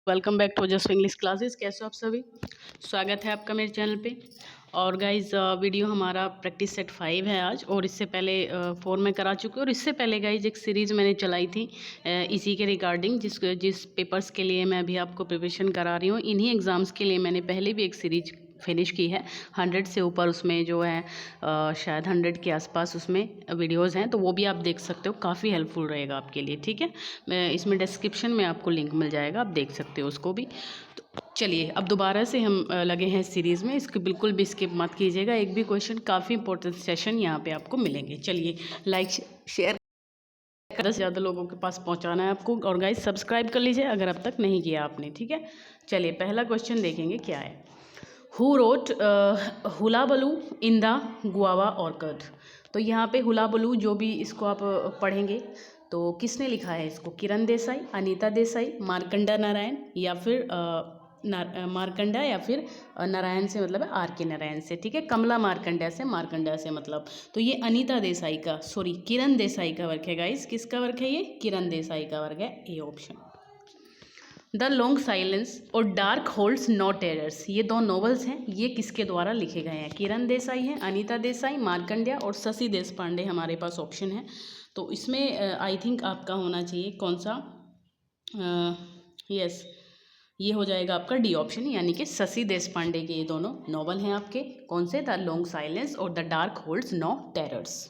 Welcome back to just English classes. कैसे हो आप सभी? स्वागत है आपका मेरे चैनल पे। और गाइज वीडियो हमारा प्रैक्टिस सेट 5 है आज, और इससे पहले 4 में करा चुके हैं। और इससे पहले गाइज एक सीरीज़ मैंने चलाई थी इसी के रिगार्डिंग, जिस पेपर्स के लिए मैं अभी आपको प्रिपरेशन करा रही हूँ, इन्हीं एग्ज़ाम्स के लिए मैंने पहले भी एक सीरीज फिनिश की है। 100 से ऊपर उसमें जो है शायद 100 के आसपास उसमें वीडियोस हैं, तो वो भी आप देख सकते हो। काफ़ी हेल्पफुल रहेगा आपके लिए, ठीक है। मैं इसमें डिस्क्रिप्शन में आपको लिंक मिल जाएगा, आप देख सकते हो उसको भी। तो चलिए अब दोबारा से हम लगे हैं इस सीरीज़ में। इसको बिल्कुल भी स्किप मत कीजिएगा, एक भी क्वेश्चन, काफ़ी इंपॉर्टेंट सेशन यहाँ पे आपको मिलेंगे। चलिए लाइक शेयर 10 ज़्यादा लोगों के पास पहुँचाना है आपको। और गाइस सब्सक्राइब कर लीजिए अगर अब तक नहीं किया आपने, ठीक है। चलिए पहला क्वेश्चन देखेंगे क्या है। Who wrote hullabaloo in the guava orchard. तो यहाँ पे हुलाबलू जो भी इसको आप पढ़ेंगे, तो किसने लिखा है इसको? किरण देसाई, अनीता देसाई, मार्कंडा नारायण, या फिर मार्कंडा, या फिर नारायण से मतलब है आर के नारायण से, ठीक है। कमला मार्कंडा से, मार्कंडा से मतलब। तो ये अनीता देसाई का, सॉरी किरण देसाई का वर्क है गाइस। किसका वर्क है ये? किरण देसाई का वर्क है, A option. The long silence और डार्क होल्ड्स नो टेरर्स, ये दो नॉवेल्स हैं, ये किसके द्वारा लिखे गए हैं? किरण देसाई है, अनीता देसाई, मार्कंड्या और शशि देशपांडे हमारे पास ऑप्शन है। तो इसमें आई थिंक आपका होना चाहिए कौन सा? यस, ये हो जाएगा आपका डी ऑप्शन, यानी कि शशि देशपांडे के ये दोनों नॉवल हैं आपके। कौन से? द लॉन्ग साइलेंस और the dark holds no terrors.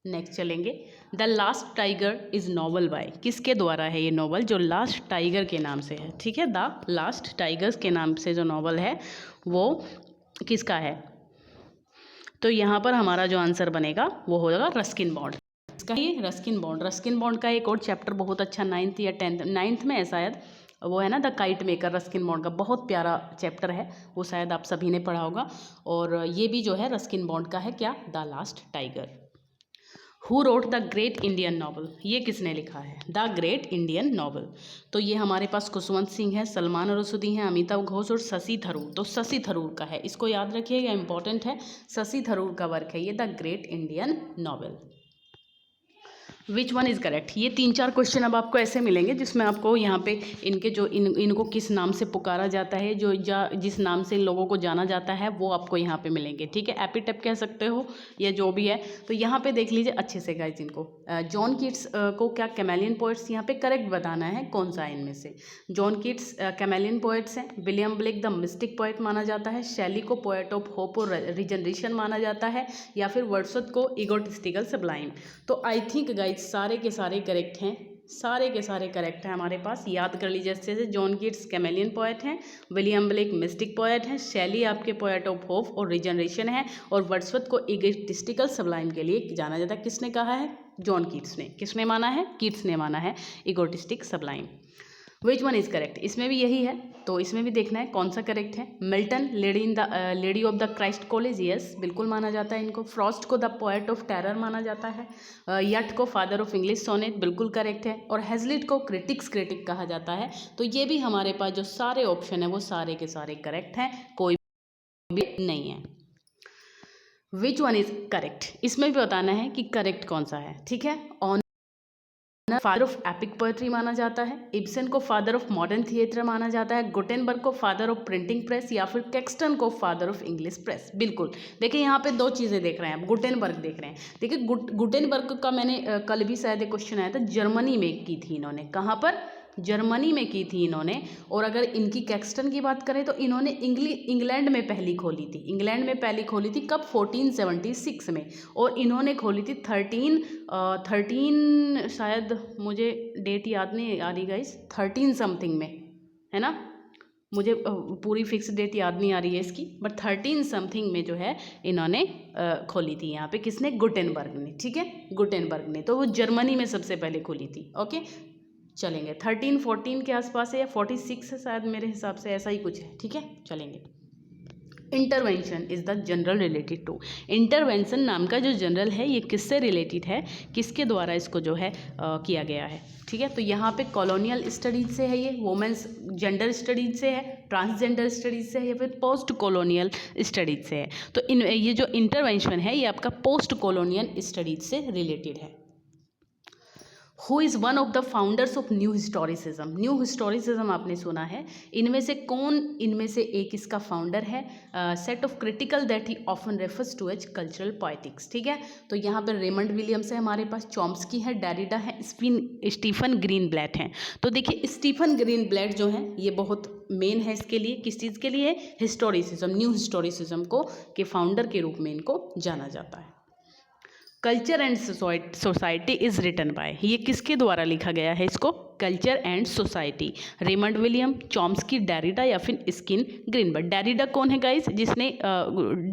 Next चलेंगे। The last tiger is novel by, किसके द्वारा है ये नॉवल जो लास्ट टाइगर के नाम से है, ठीक है। द लास्ट टाइगर्स के नाम से जो नॉवल है वो किसका है? तो यहाँ पर हमारा जो आंसर बनेगा वो होगा रस्किन बॉन्ड। इसका ये रस्किन बॉन्ड। रस्किन बॉन्ड का एक और चैप्टर बहुत अच्छा 9th या 10th, 9th में है शायद, वो है ना the kite maker. Ruskin bond का बहुत प्यारा चैप्टर है, वो शायद आप सभी ने पढ़ा होगा। और ये भी जो है रस्किन बॉन्ड का है, क्या? The last tiger. Who wrote the great Indian novel, ये किसने लिखा है? The great Indian novel. तो ये हमारे पास खुशवंत सिंह है, सलमान रसूदी हैं, अमिताभ घोष और शशि थरूर। तो शशि थरूर का है, इसको याद रखिएगा, इंपॉर्टेंट है। शशि थरूर का वर्क है ये, the great Indian novel. Which one is correct. ये 3-4 क्वेश्चन अब आपको ऐसे मिलेंगे जिसमें आपको यहाँ पे इनके जो इनको किस नाम से पुकारा जाता है, जिस नाम से इन लोगों को जाना जाता है, वो आपको यहाँ पे मिलेंगे, ठीक है। एपिटेप कह सकते हो या जो भी है। तो यहाँ पे देख लीजिए अच्छे से गाइस इनको। जॉन कीट्स को क्या कैमेलियन पोएट्स यहाँ पे करेक्ट बताना है, कौन सा है इनमें से? जॉन कीट्स कैमेलियन पोएट्स हैं। William Blake the mystic poet माना जाता है। शैली को पोएट ऑफ होप और रिजनरेशन माना जाता है, या फिर वर्ड्सवर्थ को इगोटिस्टिकल सबलाइम। तो आई थिंक गाइस सारे के सारे करेक्ट हैं, सारे के सारे करेक्ट हैं हमारे पास। याद कर लीजिए अच्छे से। जॉन कीट्स कैमेलियन पोएट हैं, विलियम ब्लेक मिस्टिक पोएट हैं, शैली आपके पोएट ऑफ होप और रिजनरेशन है, और वर्ड्सवर्थ को इगोटिस्टिकल सबलाइम के लिए जाना जाता है। किसने कहा है? जॉन कीट्स ने। किसने माना है? कीट्स ने माना है egotistic sublime. Which one is correct, इसमें भी यही है, तो इसमें भी देखना है कौन सा करेक्ट है। Milton lady of the Christ college, yes बिल्कुल माना जाता है इनको। फ्रॉस्ट को द पोएट ऑफ टेरर माना जाता है। यट को फादर ऑफ इंग्लिश सोनेट, बिल्कुल करेक्ट है। और हेजलिट को क्रिटिक कहा जाता है। तो ये भी हमारे पास जो सारे ऑप्शन है वो सारे के सारे करेक्ट हैं, कोई भी नहीं है। विच वन इज करेक्ट, इसमें भी बताना है कि करेक्ट कौन सा है, ठीक है। On father of epic poetry माना जाता है। इब्सन को फादर ऑफ मॉडर्न थिएटर माना जाता है। गुटेनबर्ग को फादर ऑफ प्रिंटिंग प्रेस, या फिर कैक्सटन को फादर ऑफ इंग्लिश प्रेस। बिल्कुल देखिए यहाँ पे 2 चीज़ें देख रहे हैं आप। गुटेनबर्ग देख रहे हैं, देखिए गुटेनबर्ग का मैंने कल भी शायद एक क्वेश्चन आया था, जर्मनी में की थी इन्होंने। कहाँ पर? जर्मनी में की थी इन्होंने। और अगर इनकी कैक्सटन की बात करें तो इन्होंने इंग्लैंड में पहली खोली थी। इंग्लैंड में पहली खोली थी कब? 1476 में। और इन्होंने खोली थी 13 शायद, मुझे डेट याद नहीं आ रही गाइस, 13 समथिंग में, है ना। मुझे पूरी फिक्स डेट याद नहीं आ रही है इसकी, बट 13 समथिंग में जो है इन्होंने खोली थी। यहाँ पे किसने? गुटेनबर्ग ने, ठीक है, गुटेनबर्ग ने। तो वो जर्मनी में सबसे पहले खोली थी, ओके। चलेंगे 13-14 के आसपास है, या 46 है शायद, मेरे हिसाब से ऐसा ही कुछ है, ठीक है। चलेंगे। Intervention is the general related to. Intervention नाम का जो जनरल है ये किससे रिलेटेड है, किसके द्वारा इसको जो है किया गया है, ठीक है। तो यहाँ पे कॉलोनियल स्टडीज से है, ये वुमेंस जेंडर स्टडीज से है, ट्रांसजेंडर स्टडीज से है, या फिर पोस्ट कॉलोनियल स्टडीज से है। तो ये जो इंटरवेंशन है ये आपका पोस्ट कॉलोनियल स्टडीज से रिलेटेड है। Who is one of the founders of new historicism. New historicism आपने सुना है, इनमें से कौन इनमें से एक इसका फाउंडर है? Set of critical that he often refers to as cultural poetics. ठीक है, तो यहाँ पर रेमंड विलियम्स है हमारे पास, चॉम्स्की है, डेरिडा है, स्टीफन ग्रीनब्लैट हैं। तो देखिए स्टीफन ग्रीनब्लैट जो है ये बहुत मेन है इसके लिए, किस चीज़ के लिए? हिस्टोरिसिज्म, न्यू हिस्टोरिसिज्म को के फाउंडर के रूप में इनको जाना जाता है। Culture and society is written by, ये किसके द्वारा लिखा गया है इसको? Culture and society, Raymond William, Chomsky, Derrida या फिर स्किन ग्रीनबर्ग। डेरिडा कौन है गाइस? जिसने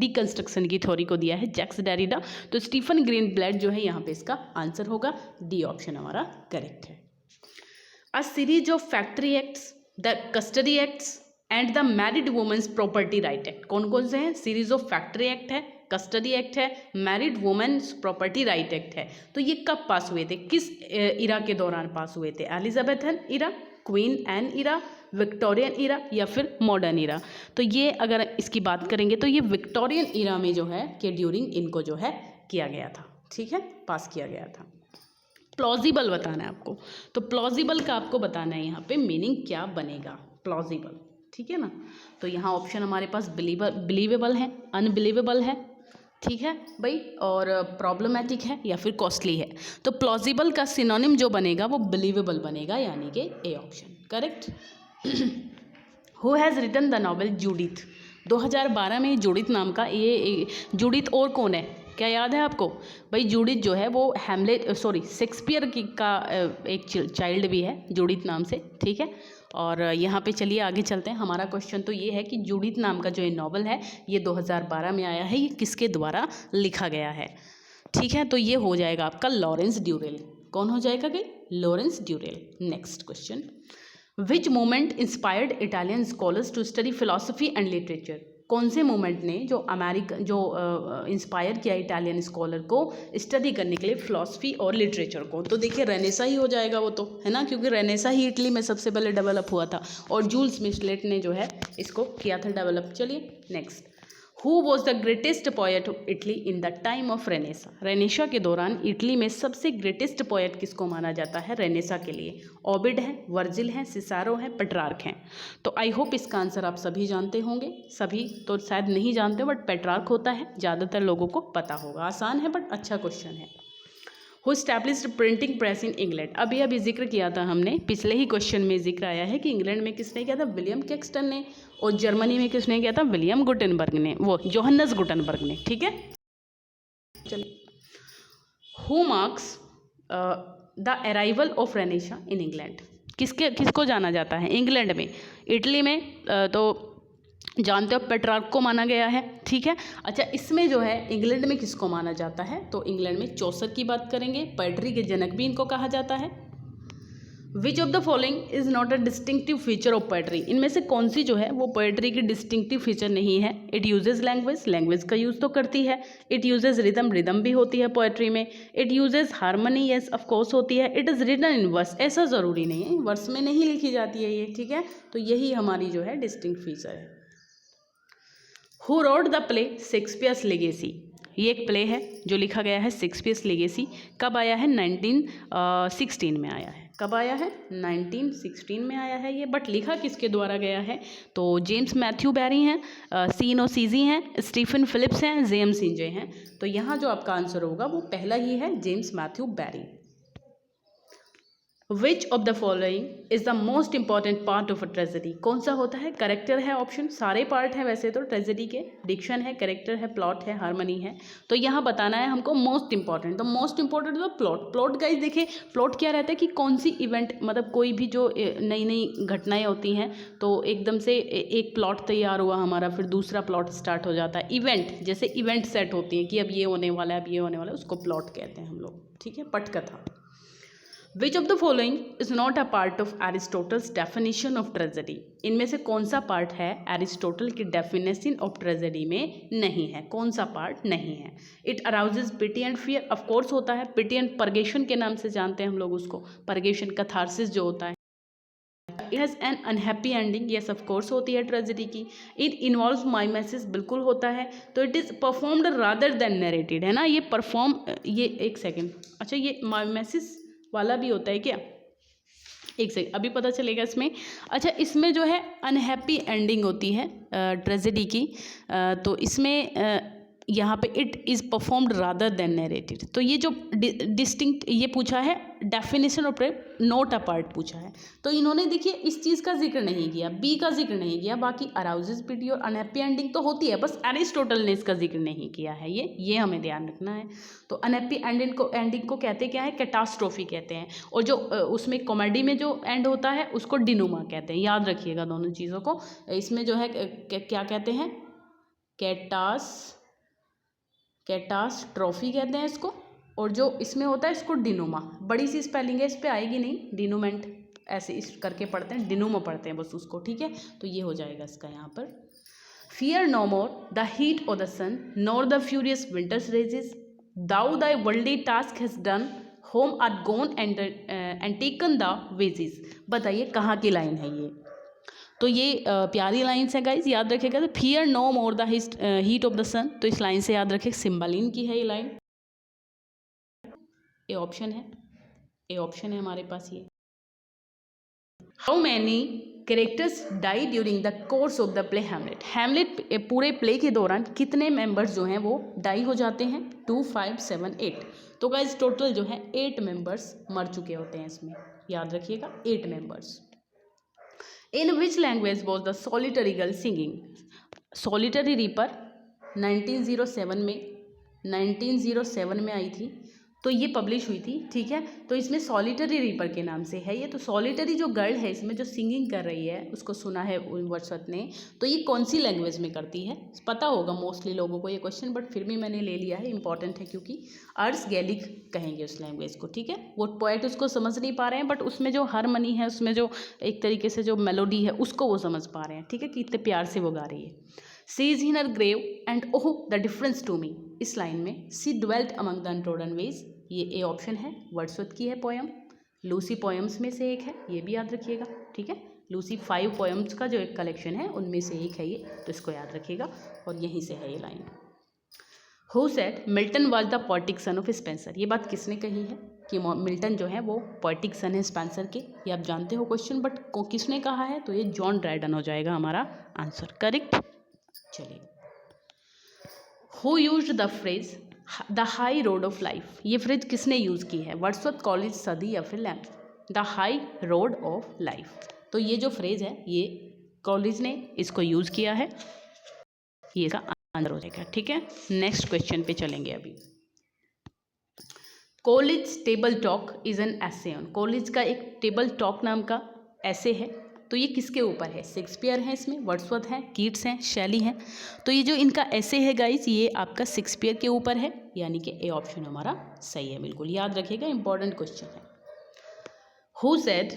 डीकंस्ट्रक्शन की थ्योरी को दिया है, जैक्स डेरिडा। तो स्टीफन ग्रीनब्लैट जो है यहाँ पे इसका आंसर होगा, डी ऑप्शन हमारा करेक्ट है। A series of factory acts, the custody acts and the married women's property right act, कौन कौन से हैं? सीरीज ऑफ फैक्ट्री एक्ट है, कस्टडी एक्ट है, married women's property right act है। तो ये कब पास हुए थे, किस इरा के दौरान पास हुए थे? Elizabethan era, Queen Anne era, Victorian era या फिर मॉडर्न इरा? तो ये अगर इसकी बात करेंगे तो ये विक्टोरियन इरा में जो है के ड्यूरिंग इनको जो है किया गया था। ठीक है, पास किया गया था। प्लॉजिबल बताना है आपको, तो प्लॉजिबल का आपको बताना है यहाँ पे मीनिंग क्या बनेगा, प्लॉजिबल। ठीक है ना, तो यहाँ ऑप्शन हमारे पास बिलीवेबल है, अनबिलीवेबल है, ठीक है भाई, और प्रॉब्लमेटिक है या फिर कॉस्टली है। तो प्लॉजिबल का सिनोनिम जो बनेगा वो बिलीवेबल बनेगा, यानी कि A option correct. Who has written the novel Judith? 2012 में जूडिथ नाम का ये जूडिथ और कौन है, क्या याद है आपको? भाई जूडिथ जो है वो शेक्सपियर का एक चाइल्ड भी है जूडिथ नाम से। ठीक है, और यहाँ पे चलिए आगे चलते हैं। हमारा क्वेश्चन तो ये है कि जूडिथ नाम का जो ये नॉवल है ये 2012 में आया है, ये किसके द्वारा लिखा गया है? ठीक है, तो ये हो जाएगा आपका लॉरेंस ड्यूरेल। कौन हो जाएगा भाई? Lawrence Durrell. Next question, which movement inspired Italian scholars to study philosophy and literature? कौन से मूवमेंट ने जो इंस्पायर किया इटालियन स्कॉलर को स्टडी करने के लिए फिलॉसफी और लिटरेचर को? तो देखिए रेनेसा ही हो जाएगा वो, तो है ना, क्योंकि रेनेसा ही इटली में सबसे पहले डेवलप हुआ था और जूल्स मिचेलेट ने जो है इसको किया था डेवलप। चलिए next, who was the greatest poet of Italy in the time of Renaissance? Renaissance के दौरान इटली में सबसे ग्रेटेस्ट पोएट किसको माना जाता है रेनेसा के लिए? ओविड है, वर्जिल है, सिसारो है, पेट्रार्क हैं। तो आई होप इसका आंसर आप सभी जानते होंगे, सभी तो शायद नहीं जानते बट पेट्रार्क होता है, ज़्यादातर लोगों को पता होगा। आसान है बट अच्छा क्वेश्चन है। Who established printing press in England? अभी जिक्र किया था हमने, पिछले ही क्वेश्चन में जिक्र आया है कि इंग्लैंड में किसने किया था? विलियम कैक्सटन ने, और जर्मनी में किसने किया था? विलियम गुटेनबर्ग ने, वो जोहन्नस गुटेनबर्ग ने। ठीक है, चलिए, who marks the arrival of Renaissance in England? किसको जाना जाता है इंग्लैंड में? इटली में तो जानते हो पेट्रार्क को माना गया है। ठीक है, अच्छा इसमें जो है इंग्लैंड में किसको माना जाता है? तो इंग्लैंड में चौसर की बात करेंगे, पोएट्री के जनक भी इनको कहा जाता है। विच of the following is not a distinctive feature of poetry? इनमें से कौन सी जो है वो पोएट्री की डिस्टिंक्टिव फीचर नहीं है? इट यूजेज लैंग्वेज का यूज़ तो करती है। इट यूजेज रिदम भी होती है पोएट्री में। It uses harmony, yes of course होती है। It is written in verse, ऐसा ज़रूरी नहीं है, वर्स में नहीं लिखी जाती है ये। ठीक है, तो यही हमारी जो है डिस्टिंक्ट फीचर है। Who wrote the play Shakespeare's legacy? ये एक प्ले है जो लिखा गया है शेक्सपियर्स लेगेसी। कब आया है? 1916 में आया है। कब आया है? 1916 में आया है ये, बट लिखा किसके द्वारा गया है? तो जेम्स मैथ्यू बैरी हैं, सीन ओ सीजी हैं, स्टीफन फिलिप्स हैं, जेम्स इंजे हैं। तो यहाँ जो आपका आंसर होगा वो पहला ही है, James Matthew Barrie. Which of the following is the most important part of a tragedy? कौन सा होता है? करेक्टर है ऑप्शन, सारे पार्ट हैं वैसे तो ट्रेजेडी के, डिक्शन है, करेक्टर है, प्लॉट है, हार्मनी है। तो यहाँ बताना है हमको मोस्ट इंपॉर्टेंट। तो मोस्ट इंपॉर्टेंट तो प्लॉट गाइस, देखिए प्लॉट क्या रहता है कि कौन सी इवेंट, मतलब कोई भी जो नई नई घटनाएं होती हैं तो एकदम से एक प्लॉट तैयार हुआ हमारा, फिर दूसरा प्लॉट स्टार्ट हो जाता है। इवेंट, जैसे इवेंट सेट होती हैं कि अब ये होने वाला है, अब ये होने वाला है, उसको प्लॉट कहते हैं हम लोग। ठीक है, पटकथा। विच of the following is not a part of Aristotle's definition of tragedy? इनमें से कौन सा पार्ट है एरिस्टोटल की डेफिनेशन ऑफ ट्रेजेडी में नहीं है? कौन सा पार्ट नहीं है? It arouses pity and fear, of course होता है। पिटी एंड परगेशन के नाम से जानते हैं हम लोग उसको, परगेशन कैथारसिस जो होता है। It has an unhappy ending, yes of course होती है ट्रेजेडी की। इट इन्वॉल्व्स माइमेसिस, बिल्कुल होता है। तो it is performed rather than narrated, है ना, ये परफॉर्म, ये एक सेकेंड, अच्छा ये माइमेसिस वाला भी होता है क्या? एक सेकंड, अभी पता चलेगा इसमें। अच्छा, इसमें जो है अनहैप्पी एंडिंग होती है ट्रेजेडी की। तो इसमें यहाँ पे it is performed rather than narrated. तो ये जो डिस्टिंक्ट ये पूछा है, definition of note a part पूछा है। तो इन्होंने देखिए इस चीज़ का जिक्र नहीं किया, बी का जिक्र नहीं किया। बाकी अराउजेस पिटी और अनहैप्पी एंडिंग तो होती है, बस एरिस्टोटल ने इसका जिक्र नहीं किया है। ये हमें ध्यान रखना है। तो अनहैप्पी एंडिंग को कहते क्या है? कैटास्ट्रोफी कहते हैं। और जो उसमें कॉमेडी में जो एंड होता है उसको डिनोमा कहते हैं। याद रखिएगा दोनों चीज़ों को। इसमें जो है क्या कहते हैं? कैटास्ट्रोफी कहते हैं इसको। और जो इसमें होता है इसको डिनोमा। बड़ी सी स्पेलिंग है, इस पर आएगी नहीं, डिनोमेंट ऐसे इस करके पढ़ते हैं, डिनोमा पढ़ते हैं बस उसको, ठीक है। तो ये हो जाएगा इसका यहाँ पर। Fear no more the heat or the sun, nor the furious winter's rages. Thou thy worldly task hast done, home art gone and taken the wages. बताइए कहाँ की लाइन है ये? तो ये प्यारी लाइन्स है गाइज, याद रखेगा। तो fear no more the heat of the sun, तो इस लाइन से याद रखें सिम्बालिन की है ये लाइन। ए ऑप्शन है हमारे पास ये। How many characters die during the course of the play Hamlet. Hamlet पूरे प्ले के दौरान कितने मेंबर्स जो हैं वो डाई हो जाते हैं? 2, 5, 7, 8। तो गाइज टोटल जो है 8 मेंबर्स मर चुके होते हैं इसमें, याद रखिएगा 8 members. In which language was the solitary girl singing? Solitary reaper 1907 में आई थी, तो ये पब्लिश हुई थी, ठीक है। तो इसमें सॉलिटरी रीपर के नाम से है ये। तो सॉलिटरी जो गर्ल है इसमें जो सिंगिंग कर रही है उसको सुना है वर्ड्सवर्थ ने, तो ये कौन सी लैंग्वेज में करती है? पता होगा मोस्टली लोगों को ये क्वेश्चन, बट फिर भी मैंने ले लिया है, इंपॉर्टेंट है क्योंकि अर्स गैलिक कहेंगे उस लैंग्वेज को, ठीक है। वो पोएट उसको समझ नहीं पा रहे हैं, बट उसमें जो हारमनी है, उसमें जो एक तरीके से जो मेलोडी है उसको वो समझ पा रहे हैं, ठीक है, कि इतने प्यार से वो गा रही है। She is in her grave and oh the difference to me. इस लाइन में she dwelt among the untrodden ways, ये ए ऑप्शन है, वर्ड्सवर्थ की है पोयम। लूसी पोएम्स में से एक है, ये भी याद रखिएगा, ठीक है। लूसी 5 पोएम्स का जो एक कलेक्शन है उनमें से एक है ये, तो इसको याद रखिएगा। और यहीं से है ये line. Who said Milton was the poetic son of Spencer. ये बात किसने कही है कि मिल्टन जो है वो पोएटिक सन है स्पेंसर के? ये आप जानते हो क्वेश्चन, बट किसने कहा है? तो ये जॉन ड्राइडन हो जाएगा हमारा आंसर, करेक्ट। चलिए, who used the phrase the high road of life. ये फ्रेज किसने यूज़ की है? वर्ड्सवर्थ, कॉलेज, सदी या फिर lamp? The high road of life. तो ये जो फ्रेज है ये कॉलेज ने इसको यूज़ किया है, ये इसका आंसर हो जाएगा, ठीक है। नेक्स्ट क्वेश्चन पे चलेंगे अभी। College table talk is an essay on. College का एक टेबल टॉक नाम का ऐसे है, तो ये किसके ऊपर है? शेक्सपियर है इसमें, वर्ड्सवर्थ है, कीट्स हैं, शैली हैं। तो ये जो इनका ऐसे है गाइस, ये आपका शेक्सपियर के ऊपर है, यानी कि ए ऑप्शन हमारा सही है, बिल्कुल याद रखिएगा, इंपॉर्टेंट क्वेश्चन है। Who said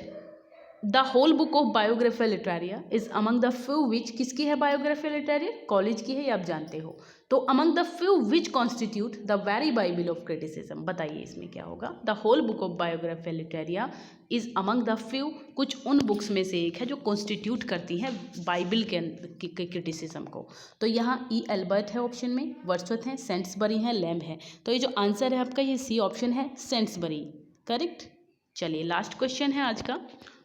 the whole book of Biographia Literaria is among the few which, किसकी है बायोग्राफी लिटरेरिया? कॉलेज की है, ये आप जानते हो। तो among the few which constitute the very bible of criticism. बताइए इसमें क्या होगा? The whole book of Biographia Literaria is among the few, कुछ उन बुक्स में से एक है जो कॉन्स्टिट्यूट करती है बाइबल के क्रिटिसिज्म को। तो यहाँ ई एल्बर्ट है ऑप्शन में, वर्ड्सवर्थ है, सेंट्सबरी है, लैम्ब है। तो ये जो आंसर है आपका ये सी ऑप्शन है, सेंट्सबरी, करेक्ट। चलिए लास्ट क्वेश्चन है आज का।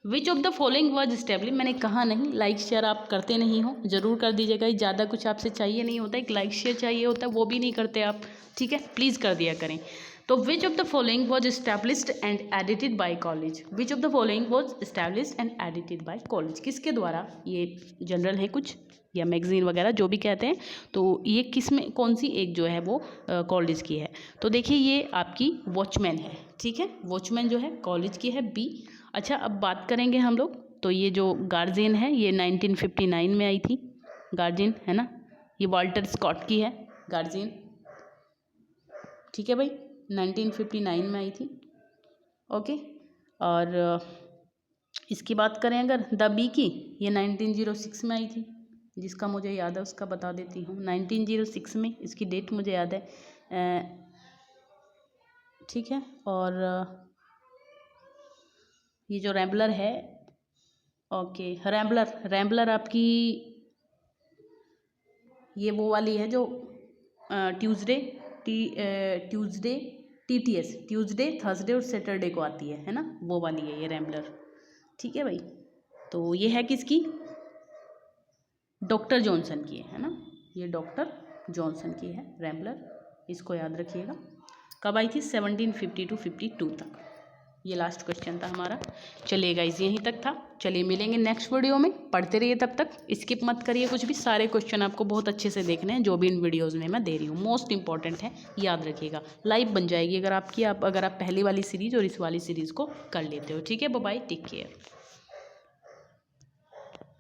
विच of the following word establish. मैंने कहा नहीं, लाइक शेयर आप करते नहीं हो, जरूर कर दीजिएगा। ज़्यादा कुछ आपसे चाहिए नहीं होता, एक लाइक शेयर चाहिए होता है, वो भी नहीं करते आप, ठीक है, प्लीज़ कर दिया करें। तो विच of the following was established and edited by college. Which of the following was established and edited by college, किसके द्वारा? ये जनरल है कुछ या मैगजीन वगैरह जो भी कहते हैं, तो ये किस में कौन सी एक जो है वो कॉलेज की है? तो देखिए ये आपकी वॉचमैन है, ठीक है, वॉचमैन जो है कॉलेज की है, बी। अच्छा, अब बात करेंगे हम लोग, तो ये जो गार्जियन है ये 1959 में आई थी, गार्जियन है ना, ये वाल्टर स्कॉट की है गार्जियन, ठीक है भाई, 1959 में आई थी, ओके। और इसकी बात करें अगर द बी की, ये 1906 में आई थी, जिसका मुझे याद है उसका बता देती हूँ, 1906 में इसकी डेट मुझे याद है, ठीक है। और ये जो रैम्बलर है, ओके, रैम्बलर आपकी ये वो वाली है जो ट्यूसडे TTS ट्यूसडे, थर्सडे और सैटरडे को आती है ना, वो वाली है ये रैम्बलर। ठीक है भाई, तो ये है किसकी, डॉक्टर जॉनसन की है ना, ये डॉक्टर जॉनसन की है रैम्बलर, इसको याद रखिएगा। कब आई थी, 1750 to 52 तक। ये लास्ट क्वेश्चन था हमारा। चलिए गाइस यहीं तक था, चलिए मिलेंगे नेक्स्ट वीडियो में, पढ़ते रहिए तब तक, स्किप मत करिए कुछ भी, सारे क्वेश्चन आपको बहुत अच्छे से देखने हैं जो भी इन वीडियोज़ में मैं दे रही हूँ, मोस्ट इंपॉर्टेंट है, याद रखिएगा। लाइव बन जाएगी अगर आपकी, अगर आप पहली वाली सीरीज़ और इस वाली सीरीज़ को कर लेते हो। ठीक है, बाय बाय, टेक केयर।